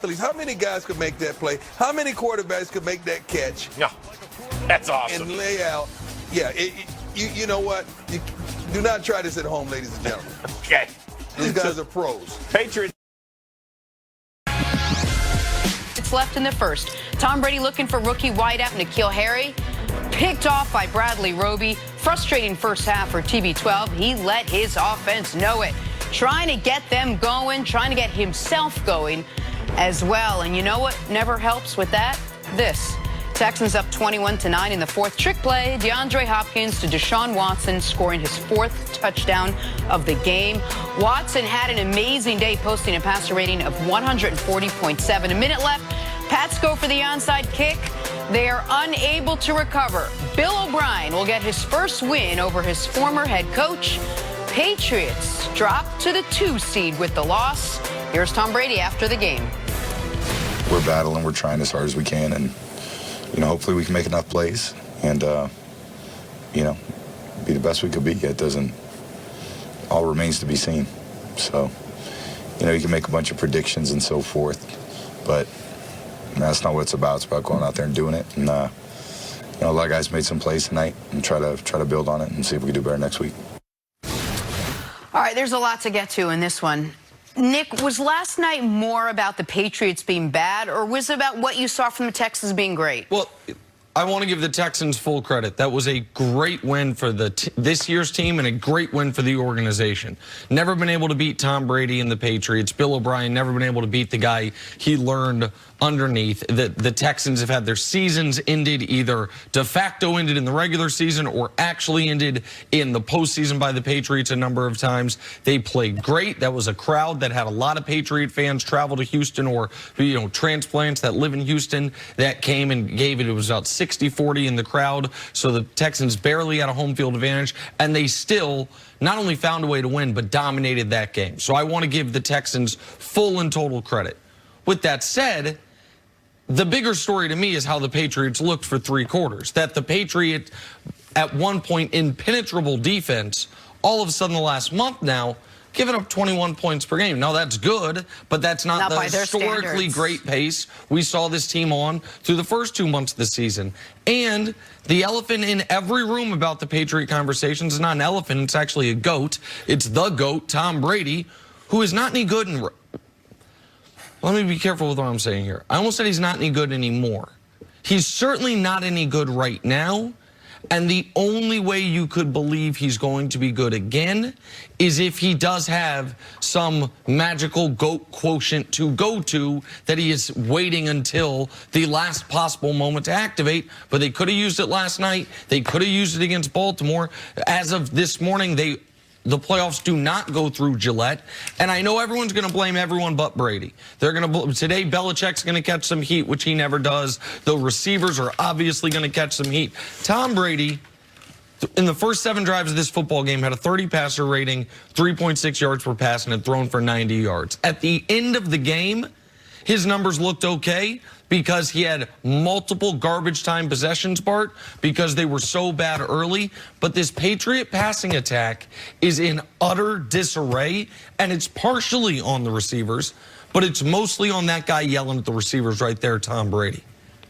How many guys could make that play? How many quarterbacks could make that catch? Yeah, that's awesome. And lay out. Yeah, you know what? You do not try this at home, ladies and gentlemen. Okay. These guys are pros. Patriots. It's left in the first. Tom Brady looking for rookie wideout N'Keal Harry. Picked off by Bradley Roby. Frustrating first half for TB12. He let his offense know it. Trying to get them going, trying to get himself going as well. And you know what never helps with that? This. Texans up 21-9 in the fourth. Trick play, DeAndre Hopkins to Deshaun Watson, scoring his fourth touchdown of the game. Watson had an amazing day, posting a passer rating of 140.7. A minute left. Pats go for the onside kick. They are unable to recover. Bill O'Brien will get his first win over his former head coach. Patriots drop to the 2 seed with the loss. Here's Tom Brady after the game. We're battling. We're trying as hard as we can, and hopefully we can make enough plays and be the best we could be. It doesn't. All remains to be seen. So you can make a bunch of predictions and so forth, but that's not what it's about. It's about going out there and doing it. And a lot of guys made some plays tonight, and try to build on it and see if we can do better next week. All right, there's a lot to get to in this one. Nick, was last night more about the Patriots being bad, or was it about what you saw from the Texans being great? Well, I want to give the Texans full credit. That was a great win for this year's team and a great win for the organization. Never been able to beat Tom Brady and the Patriots. Bill O'Brien never been able to beat the guy he learned underneath. The Texans have had their seasons ended, either de facto ended in the regular season or actually ended in the postseason by the Patriots a number of times. They played great. That was a crowd that had a lot of Patriot fans travel to Houston, or transplants that live in Houston, that came and gave it. It was about 60-40 in the crowd. So the Texans barely had a home field advantage, and they still not only found a way to win, but dominated that game. So I want to give the Texans full and total credit. With that said, the bigger story to me is how the Patriots looked for 3 quarters. That the Patriots, at one point, impenetrable defense, all of a sudden the last month now, giving up 21 points per game. Now, that's good, but that's not the historically great pace we saw this team on through the first 2 months of the season. And the elephant in every room about the Patriot conversations is not an elephant, it's actually a goat. It's the GOAT, Tom Brady, who is not any good in... Let me be careful with what I'm saying here. I almost said he's not any good anymore. He's certainly not any good right now. And the only way you could believe he's going to be good again is if he does have some magical GOAT quotient to go to that he is waiting until the last possible moment to activate. But they could have used it last night. They could have used it against Baltimore. As of this morning, the playoffs do not go through Gillette, and I know everyone's going to blame everyone but Brady. They're going to today. Belichick's going to catch some heat, which he never does. The receivers are obviously going to catch some heat. Tom Brady, in the first 7 drives of this football game, had a 30 passer rating, 3.6 yards per pass, and had thrown for 90 yards. At the end of the game, his numbers looked okay because he had multiple garbage time possessions, Bart, because they were so bad early. But this Patriot passing attack is in utter disarray, and it's partially on the receivers, but it's mostly on that guy yelling at the receivers right there, Tom Brady.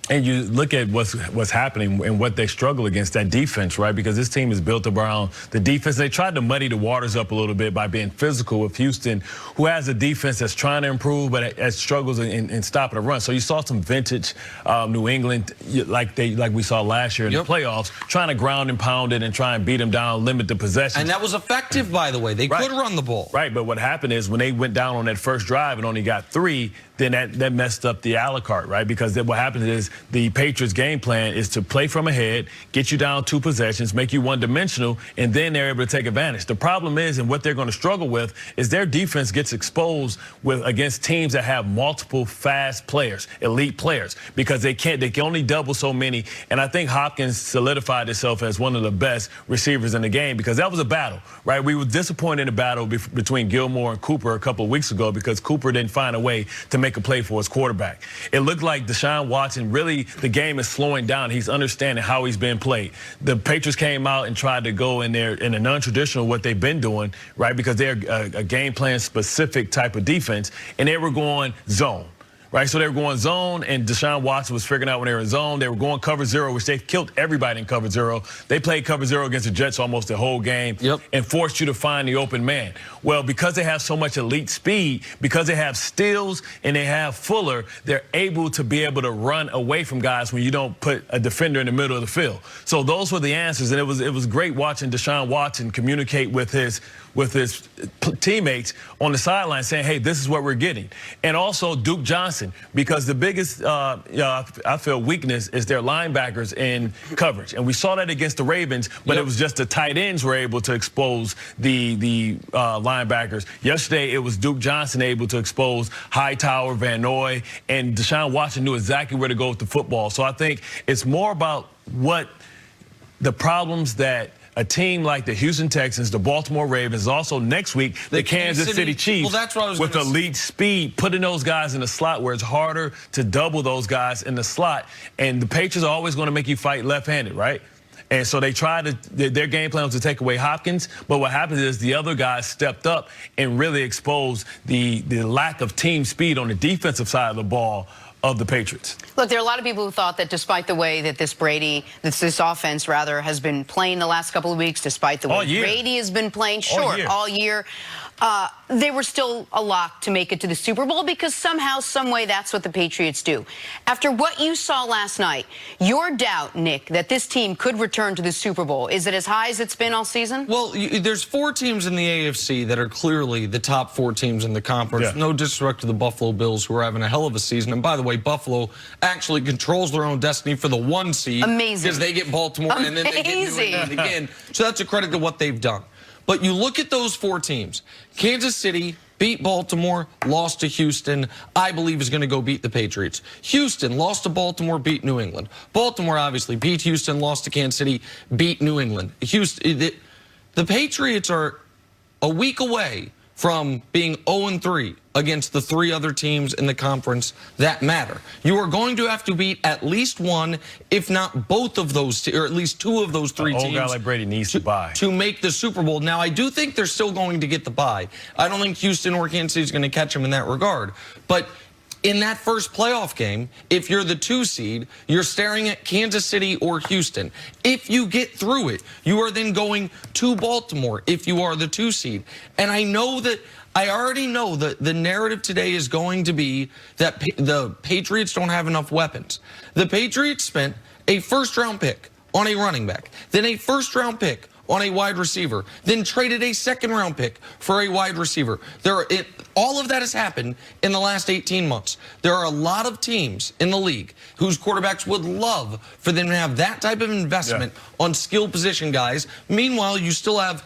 And you look at what's happening and what they struggle against, that defense, right? Because this team is built around the defense. They tried to muddy the waters up a little bit by being physical with Houston, who has a defense that's trying to improve, but it struggles in stopping the run. So you saw some vintage New England, like we saw last year in the playoffs, trying to ground and pound it and try and beat them down, limit the possession. And that was effective, by the way. They could run the ball. Right, but what happened is when they went down on that first drive and only got 3, then that messed up the a la carte, right? Because then what happens is the Patriots' game plan is to play from ahead, get you down 2 possessions, make you one-dimensional, and then they're able to take advantage. The problem is, and what they're going to struggle with, is their defense gets exposed against teams that have multiple fast players, elite players, because they can only double so many. And I think Hopkins solidified himself as one of the best receivers in the game, because that was a battle, right? We were disappointed in the battle between Gilmore and Cooper a couple of weeks ago because Cooper didn't find a way to make a play for his quarterback. It looked like Deshaun Watson, really, the game is slowing down. He's understanding how he's been played. The Patriots came out and tried to go in there in a non-traditional what they've been doing, right, because they're a game plan specific type of defense, and they were going zone. right? So they were going zone, and Deshaun Watson was figuring out when they were in zone. They were going cover zero, which they killed everybody in cover zero. They played cover zero against the Jets almost the whole game and forced you to find the open man. Well, because they have so much elite speed, because they have Stills and they have Fuller, they're able to run away from guys when you don't put a defender in the middle of the field. So those were the answers, and it was great watching Deshaun Watson communicate with his teammates on the sideline saying, hey, this is what we're getting. And also Duke Johnson, because the biggest, I feel, weakness is their linebackers in coverage. And we saw that against the Ravens, but it was just the tight ends were able to expose the linebackers. Yesterday, it was Duke Johnson able to expose Hightower, Van Noy, and Deshaun Watson knew exactly where to go with the football. So I think it's more about what the problems that a team like the Houston Texans, the Baltimore Ravens, also next week, the Kansas City Chiefs, well, that's what I was with elite speed, putting those guys in the slot where it's harder to double those guys in the slot. And the Patriots are always going to make you fight left-handed, right? And so they tried their game plan was to take away Hopkins, but what happens is the other guys stepped up and really exposed the lack of team speed on the defensive side of the ball of the Patriots. Look, there are a lot of people who thought that despite the way that this offense has been playing the last couple of weeks, despite the way Brady has been playing all year, they were still a lock to make it to the Super Bowl because somehow, some way, that's what the Patriots do. After what you saw last night, your doubt, Nick, that this team could return to the Super Bowl, is it as high as it's been all season? Well, there's 4 teams in the AFC that are clearly the top 4 teams in the conference. Yeah. No disrespect to the Buffalo Bills, who are having a hell of a season. And by the way, Buffalo actually controls their own destiny for the 1 seed. Amazing. Because they get Baltimore and then they get New England again. So that's a credit to what they've done. But you look at those 4 teams. Kansas City beat Baltimore, lost to Houston, I believe is going to go beat the Patriots. Houston lost to Baltimore, beat New England. Baltimore obviously beat Houston, lost to Kansas City, beat New England. The Patriots are a week away from being 0-3 against the 3 other teams in the conference that matter. You are going to have to beat at least one, if not both of those, or at least 2 of those 3 teams. Old guy like Brady needs to bye to make the Super Bowl. Now, I do think they're still going to get the bye. I don't think Houston or Kansas City is going to catch them in that regard. But in that first playoff game, if you're the 2 seed, you're staring at Kansas City or Houston. If you get through it, you are then going to Baltimore if you are the 2 seed. And I already know that the narrative today is going to be that the Patriots don't have enough weapons. The Patriots spent a first-round pick on a running back, then a first-round pick on a wide receiver, then traded a second-round pick for a wide receiver. All of that has happened in the last 18 months. There are a lot of teams in the league whose quarterbacks would love for them to have that type of investment on skill position guys. Meanwhile, you still have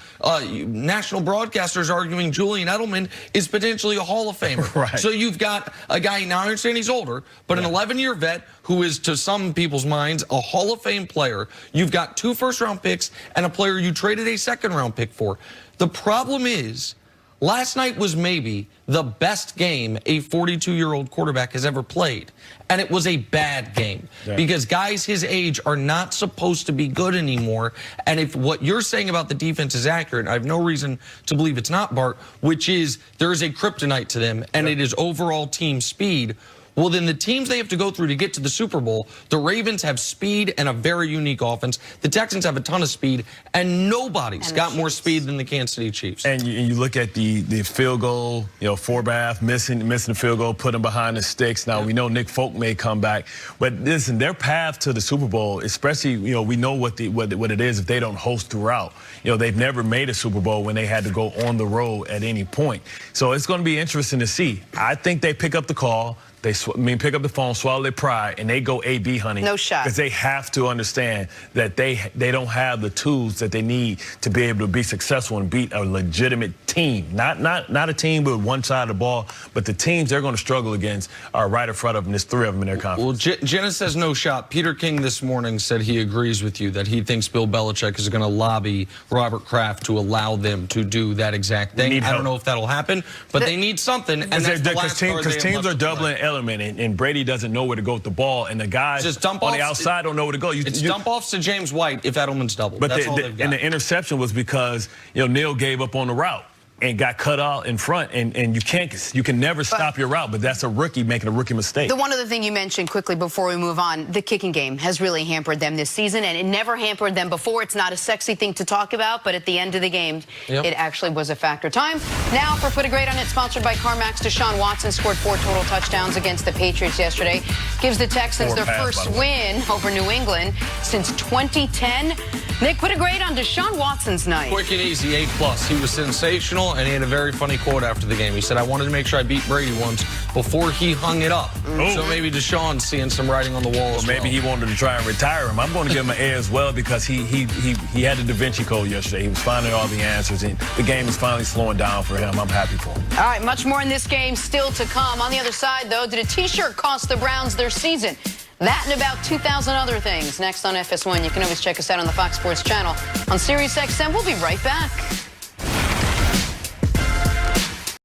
national broadcasters arguing Julian Edelman is potentially a Hall of Famer. Right. So you've got a guy, now I understand he's older, but an 11-year vet who is, to some people's minds, a Hall of Fame player. You've got 2 first-round picks and a player you traded a second-round pick for. The problem is, last night was maybe the best game a 42-year-old quarterback has ever played. And it was a bad game because guys his age are not supposed to be good anymore. And if what you're saying about the defense is accurate, I have no reason to believe it's not, Bart, which is there is a kryptonite to them, and it is overall team speed. Well, then the teams they have to go through to get to the Super Bowl, the Ravens have speed and a very unique offense. The Texans have a ton of speed, and nobody's got more speed than the Kansas City Chiefs. And you look at the field goal, Forbath missing the field goal, put him behind the sticks. Now, we know Nick Folk may come back. But listen, their path to the Super Bowl, especially, we know what it is if they don't host throughout. They've never made a Super Bowl when they had to go on the road at any point. So it's going to be interesting to see. I think they pick up the call. They pick up the phone, swallow their pride, and they go A/B hunting. No shot. Because they have to understand that they don't have the tools that they need to be able to be successful and beat a legitimate team. Not a team with one side of the ball, but the teams they're going to struggle against are right in front of them. There's 3 of them in their conference. Well, Jenna says no shot. Peter King this morning said he agrees with you, that he thinks Bill Belichick is going to lobby Robert Kraft to allow them to do that exact thing. I don't know if that'll happen, but they need something, and that's the last card they have left. Because teams are doubling element, and Brady doesn't know where to go with the ball, and the guys on the outside don't know where to go. It's dump offs to James White if Edelman's doubled. But that's all they've got. And the interception was because Neal gave up on the route. and got cut out in front, and you can never stop your route, but that's a rookie making a rookie mistake. The one other thing you mentioned quickly before we move on, the kicking game has really hampered them this season, and it never hampered them before. It's not a sexy thing to talk about, but at the end of the game, it actually was a factor. Time now for Put a Grade on It, sponsored by CarMax. Deshaun Watson scored 4 total touchdowns against the Patriots yesterday. Gives the Texans their first win over New England since 2010. Nick, put a grade on Deshaun Watson's night. Quick and easy, A+. He was sensational, and he had a very funny quote after the game. He said, I wanted to make sure I beat Brady once before he hung it up. So maybe Deshaun's seeing some writing on the wall as well. Maybe he wanted to try and retire him. I'm going to give him an A as well because he had the Da Vinci Code yesterday. He was finding all the answers, and the game is finally slowing down for him. I'm happy for him. All right, much more in this game still to come. On the other side, though, did a T-shirt cost the Browns their season? That and about 2,000 other things. Next on FS1, you can always check us out on the Fox Sports channel on Sirius XM. We'll be right back.